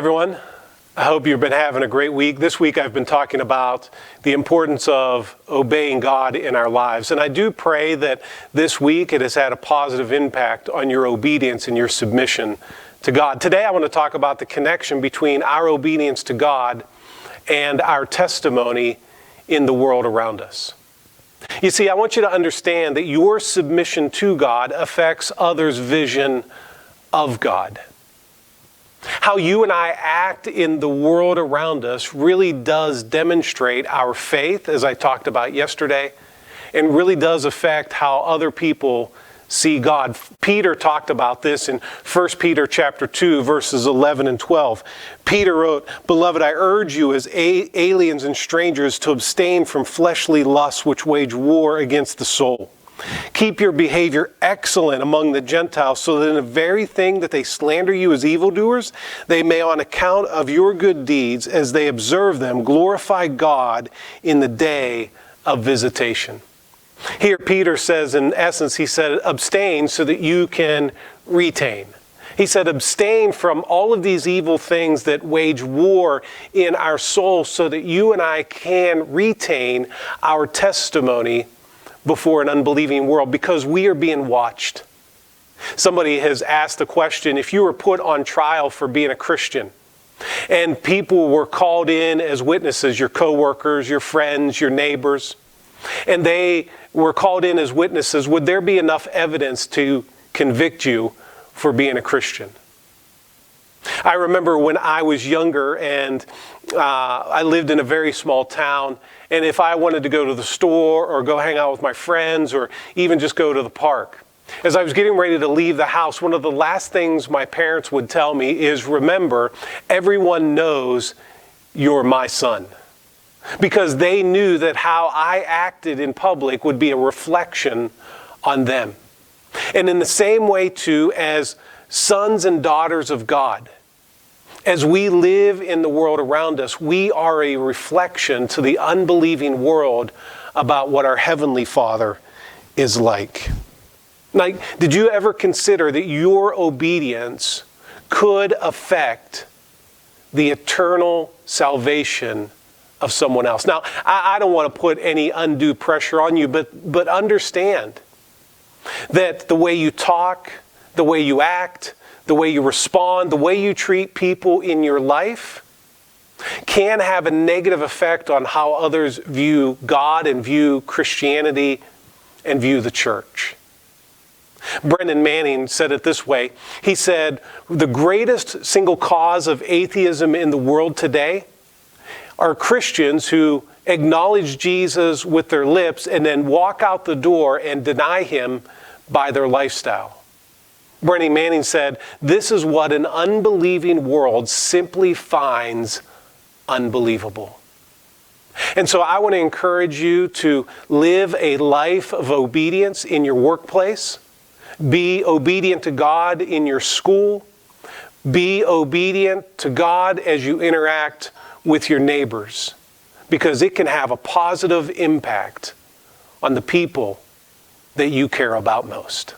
everyone. I hope you've been having a great week. This week I've been talking about the importance of obeying God in our lives. And I do pray that this week it has had a positive impact on your obedience and your submission to God. Today I want to talk about the connection between our obedience to God and our testimony in the world around us. You see, I want you to understand that your submission to God affects others' vision of God. How you and I act in the world around us really does demonstrate our faith, as I talked about yesterday, and really does affect how other people see God. Peter talked about this in 1 Peter chapter 2, verses 11 and 12. Peter wrote, "Beloved, I urge you as aliens and strangers to abstain from fleshly lusts which wage war against the soul. Keep your behavior excellent among the Gentiles, so that in the very thing that they slander you as evildoers, they may on account of your good deeds, as they observe them, glorify God in the day of visitation." Here Peter says, in essence, he said, abstain so that you can retain. He said, abstain from all of these evil things that wage war in our soul so that you and I can retain our testimony before an unbelieving world, because we are being watched. Somebody has asked the question, if you were put on trial for being a Christian and people were called in as witnesses, your coworkers, your friends, your neighbors, and they were called in as witnesses, would there be enough evidence to convict you for being a Christian? I remember when I was younger and I lived in a very small town, and if I wanted to go to the store or go hang out with my friends or even just go to the park, as I was getting ready to leave the house, one of the last things my parents would tell me is, remember, everyone knows you're my son. Because they knew that how I acted in public would be a reflection on them. And in the same way, too, as sons and daughters of God, as we live in the world around us, we are a reflection to the unbelieving world about what our Heavenly Father is like. Like, did you ever consider that your obedience could affect the eternal salvation of someone else? Now, I don't want to put any undue pressure on you, but understand that the way you talk, the way you act, the way you respond, the way you treat people in your life can have a negative effect on how others view God and view Christianity and view the church. Brennan Manning said it this way. He said, the greatest single cause of atheism in the world today are Christians who acknowledge Jesus with their lips and then walk out the door and deny him by their lifestyle. Brennan Manning said, this is what an unbelieving world simply finds unbelievable. And so I want to encourage you to live a life of obedience in your workplace. Be obedient to God in your school. Be obedient to God as you interact with your neighbors, because it can have a positive impact on the people that you care about most.